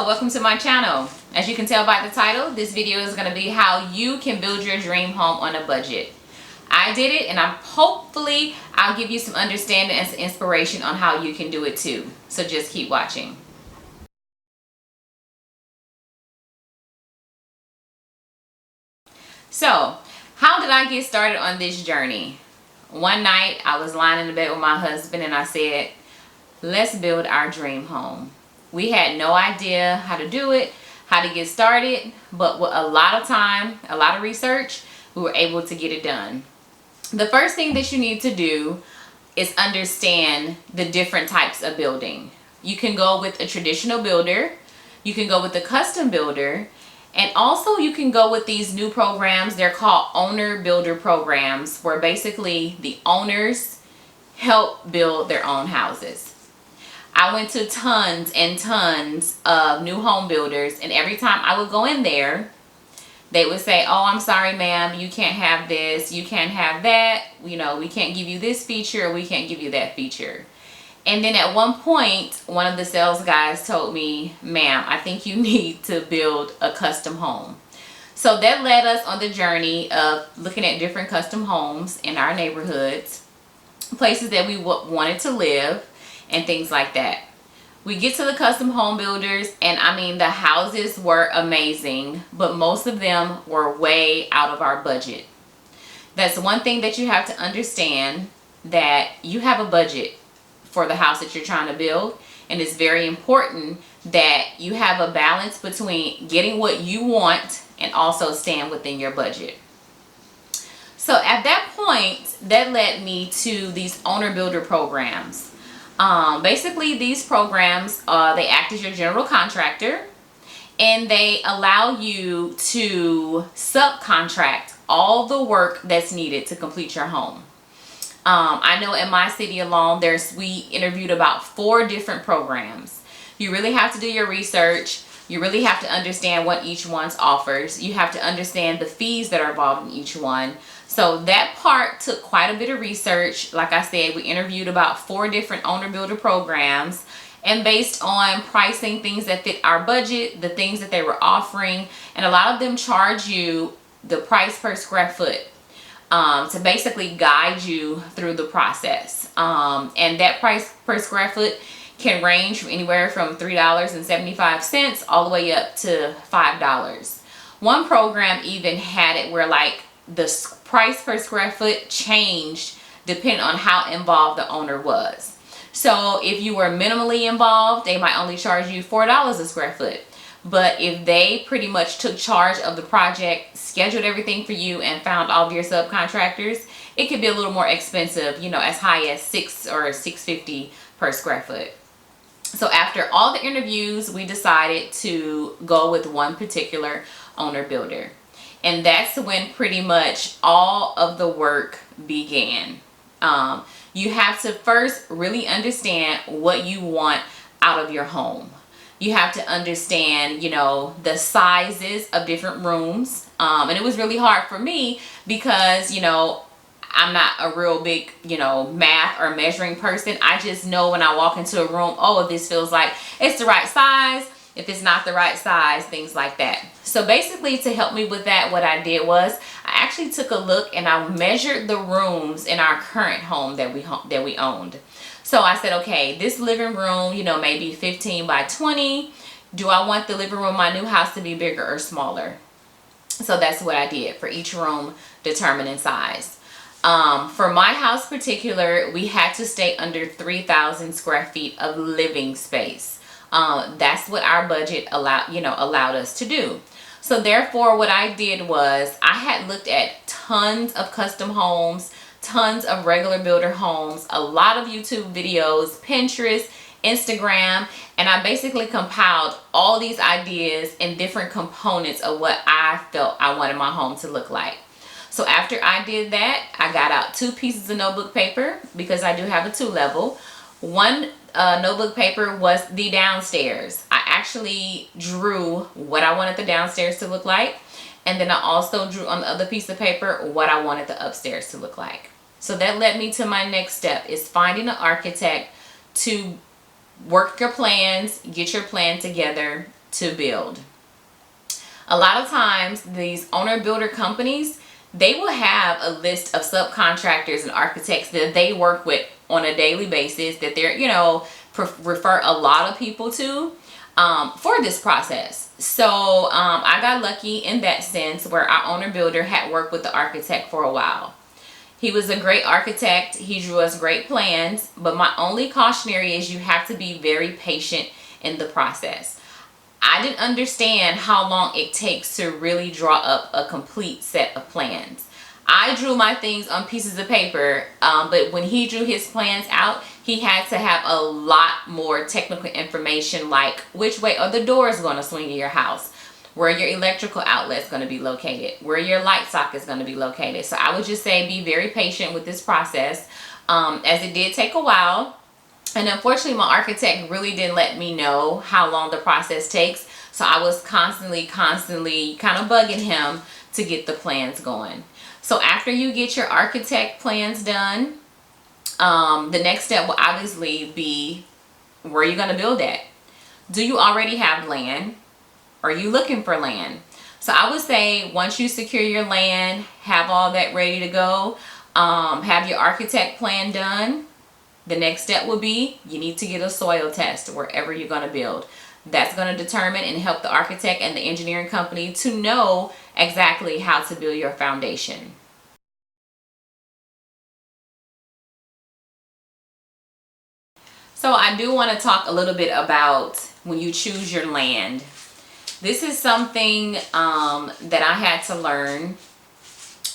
Hello, welcome to my channel. As you can tell by the title, this video is going to be how you can build your dream home on a budget. I did it, and hopefully I'll give you some understanding and some inspiration on how you can do it too. So just keep watching. So, how did I get started on this journey? One night I was lying in the bed with my husband and I said, let's build our dream home. We had no idea how to do it, how to get started, but with a lot of time, a lot of research, we were able to get it done. The first thing that you need to do is understand the different types of building. You can go with a traditional builder, you can go with a custom builder, and also you can go with these new programs. They're called owner builder programs, where basically the owners help build their own houses. I went to tons and tons of new home builders, and every time I would go in there, they would say, oh, I'm sorry, ma'am, you can't have this, you can't have that, you know, we can't give you this feature, or we can't give you that feature. And then at one point, one of the sales guys told me, ma'am, I think you need to build a custom home. So that led us on the journey of looking at different custom homes in our neighborhoods, places that we wanted to live, and things like that. We get to the custom home builders, and I mean, the houses were amazing, but most of them were way out of our budget. That's one thing that you have to understand, that you have a budget for the house that you're trying to build, and it's very important that you have a balance between getting what you want and also staying within your budget. So at that point, that led me to these owner builder programs. Basically, these programs, they act as your general contractor, and they allow you to subcontract all the work that's needed to complete your home. I know in my city alone, we interviewed about 4 different programs. You really have to do your research. You really have to understand what each one offers. You have to understand the fees that are involved in each one. So that part took quite a bit of research. Like I said, we interviewed about 4 different owner builder programs, and based on pricing, things that fit our budget, the things that they were offering, and a lot of them charge you the price per square foot to basically guide you through the process. And that price per square foot can range from anywhere from $3.75 all the way up to $5. One program even had it where like the price per square foot changed depending on how involved the owner was. So if you were minimally involved, they might only charge you $4 a square foot. But if they pretty much took charge of the project, scheduled everything for you, and found all of your subcontractors, it could be a little more expensive, you know, as high as $6 or $6.50 per square foot. So after all the interviews, we decided to go with one particular owner builder. And that's when pretty much all of the work began. You have to first really understand what you want out of your home. You have to understand, you know, the sizes of different rooms. And it was really hard for me because, you know, I'm not a real big, you know, math or measuring person. I just know when I walk into a room, oh, if this feels like it's the right size, if it's not the right size, things like that. So basically, to help me with that, what I did was I actually took a look and I measured the rooms in our current home that we owned. So I said, okay, this living room, you know, maybe 15 by 20. Do I want the living room in my new house to be bigger or smaller? So that's what I did for each room, determining size. For my house particular, we had to stay under 3,000 square feet of living space. That's what our budget allowed us to do. So therefore, what I did was I had looked at tons of custom homes, tons of regular builder homes, a lot of YouTube videos, Pinterest, Instagram, and I basically compiled all these ideas and different components of what I felt I wanted my home to look like. So after I did that, I got out 2 pieces of notebook paper because I do have a 2-level. One notebook paper was the downstairs. I actually drew what I wanted the downstairs to look like, and then I also drew on the other piece of paper what I wanted the upstairs to look like. So that led me to my next step, is finding an architect to work your plans, get your plan together to build. A lot of times these owner builder companies, they will have a list of subcontractors and architects that they work with on a daily basis, that they're, refer a lot of people to for this process. So I got lucky in that sense, where our owner builder had worked with the architect for a while. He was a great architect. He drew us great plans, but my only cautionary is you have to be very patient in the process. I didn't understand how long it takes to really draw up a complete set of plans. I drew my things on pieces of paper, but when he drew his plans out, he had to have a lot more technical information, like which way are the doors going to swing in your house, where your electrical outlet is going to be located, where your light socket is going to be located. So I would just say be very patient with this process, as it did take a while. And unfortunately, my architect really didn't let me know how long the process takes. So I was constantly kind of bugging him to get the plans going. So after you get your architect plans done, the next step will obviously be, where are you going to build at? Do you already have land? Are you looking for land? So I would say once you secure your land, have all that ready to go, have your architect plan done, the next step will be you need to get a soil test wherever you're going to build. That's going to determine and help the architect and the engineering company to know exactly how to build your foundation. So I do want to talk a little bit about when you choose your land. This is something that I had to learn.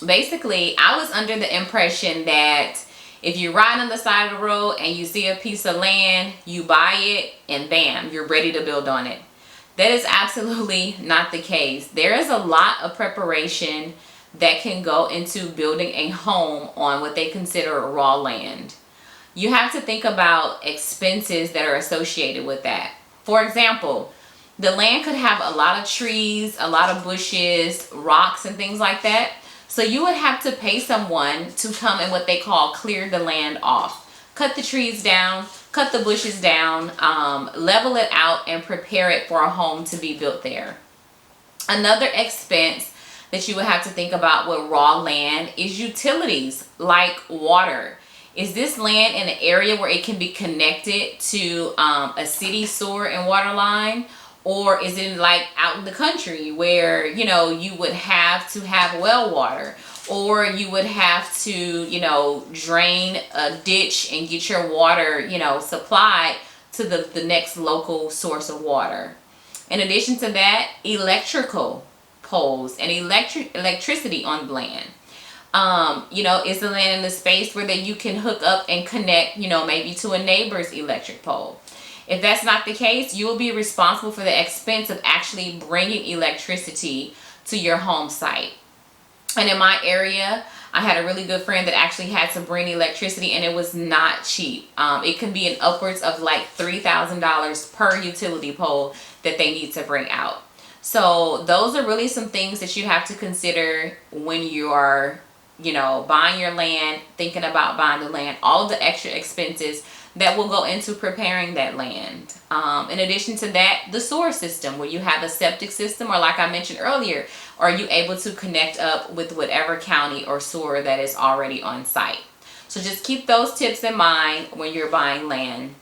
Basically, I was under the impression that if you ride on the side of the road and you see a piece of land, you buy it and bam, you're ready to build on it. That is absolutely not the case. There is a lot of preparation that can go into building a home on what they consider raw land. You have to think about expenses that are associated with that. For example, the land could have a lot of trees, a lot of bushes, rocks, and things like that. So you would have to pay someone to come and what they call clear the land off. Cut the trees down, cut the bushes down, level it out, and prepare it for a home to be built there. Another expense that you would have to think about with raw land is utilities like water. Is this land in an area where it can be connected to a city sewer and water line? Or is it like out in the country where, you would have to have well water, or you would have to, drain a ditch and get your water, supplied to the next local source of water. In addition to that, electrical poles and electricity on the land. Is the land in the space where that you can hook up and connect, maybe to a neighbor's electric pole? If that's not the case, you will be responsible for the expense of actually bringing electricity to your home site. And in my area, I had a really good friend that actually had to bring electricity, and it was not cheap. It can be an upwards of like $3,000 per utility pole that they need to bring out. So those are really some things that you have to consider when you are, buying your land, thinking about buying the land, all of the extra expenses that will go into preparing that land. In addition to that, the sewer system, where you have a septic system, or like I mentioned earlier, are you able to connect up with whatever county or sewer that is already on site? So just keep those tips in mind when you're buying land.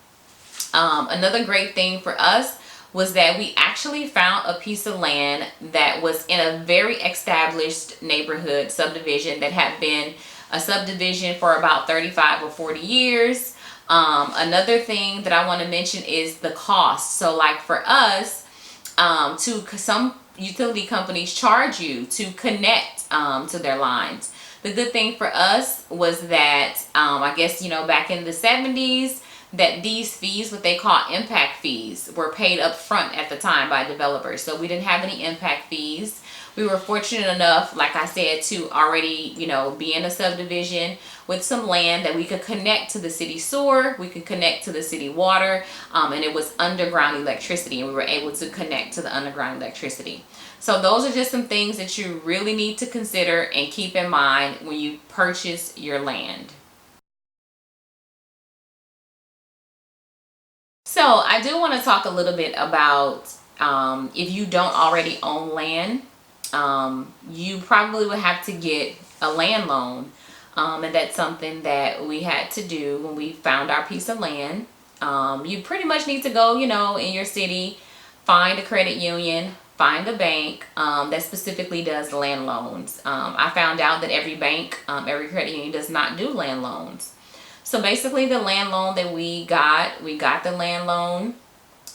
Another great thing for us was that we actually found a piece of land that was in a very established neighborhood subdivision that had been a subdivision for about 35 or 40 years. Another thing that I want to mention is the cost. So like for us, some utility companies charge you to connect to their lines. The good thing for us was that I guess back in the 70s, that these fees, what they call impact fees, were paid up front at the time by developers. So we didn't have any impact fees. We were fortunate enough, like I said, to already, be in a subdivision with some land that we could connect to the city sewer, we could connect to the city water, and it was underground electricity, and we were able to connect to the underground electricity. So those are just some things that you really need to consider and keep in mind when you purchase your land. So I do want to talk a little bit about If you don't already own land, you probably would have to get a land loan. And that's something that we had to do when we found our piece of land. You pretty much need to go, in your city, find a credit union, find a bank that specifically does land loans. I found out that every bank, every credit union does not do land loans. So basically the land loan that we got the land loan.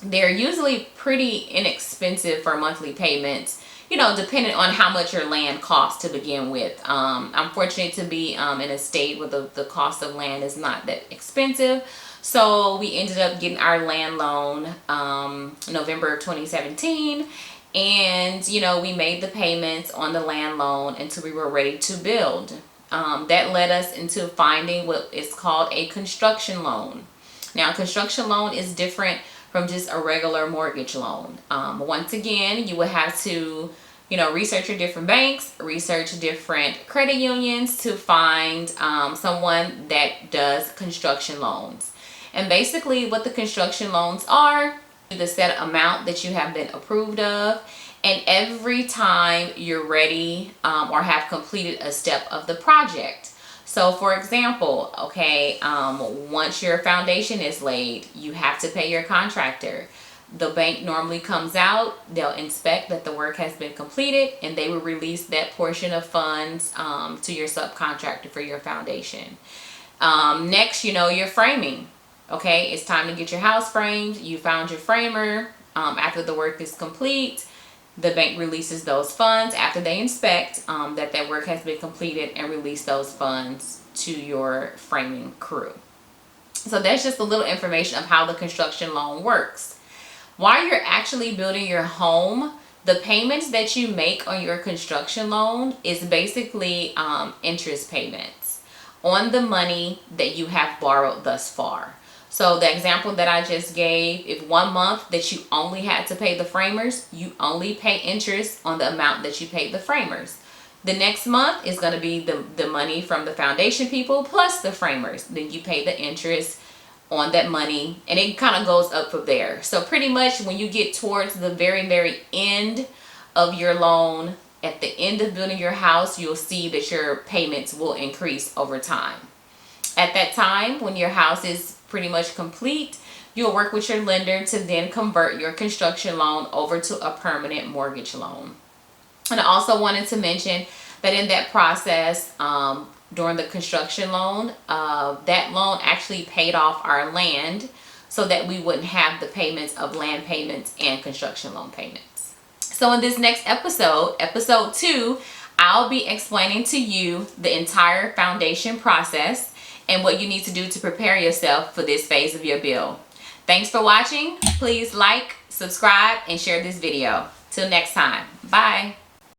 They're usually pretty inexpensive for monthly payments, depending on how much your land costs to begin with. I'm fortunate to be in a state where the cost of land is not that expensive. So we ended up getting our land loan November of 2017. And, we made the payments on the land loan until we were ready to build. That led us into finding what is called a construction loan. Now, a construction loan is different from just a regular mortgage loan. Once again, you would have to, research your different banks, research different credit unions to find someone that does construction loans. And basically what the construction loans are, the set amount that you have been approved of, and every time you're ready or have completed a step of the project. So for example, okay, once your foundation is laid, you have to pay your contractor. The bank normally comes out, they'll inspect that the work has been completed, and they will release that portion of funds to your subcontractor for your foundation. Next, your framing. Okay, it's time to get your house framed. You found your framer. After the work is complete, the bank releases those funds after they inspect that work has been completed and release those funds to your framing crew. So that's just a little information of how the construction loan works. While you're actually building your home, the payments that you make on your construction loan is basically interest payments on the money that you have borrowed thus far. So the example that I just gave, if 1 month that you only had to pay the framers, you only pay interest on the amount that you paid the framers. The next month is going to be the money from the foundation people plus the framers. Then you pay the interest on that money, and it kind of goes up from there. So pretty much when you get towards the very, very end of your loan, at the end of building your house, you'll see that your payments will increase over time. At that time, when your house is pretty much complete, you'll work with your lender to then convert your construction loan over to a permanent mortgage loan. And I also wanted to mention that in that process, during the construction loan, that loan actually paid off our land so that we wouldn't have the payments of land payments and construction loan payments. So in this next episode, episode 2, I'll be explaining to you the entire foundation process and what you need to do to prepare yourself for this phase of your build. Thanks for watching. Please like, subscribe, and share this video. Till next time. Bye.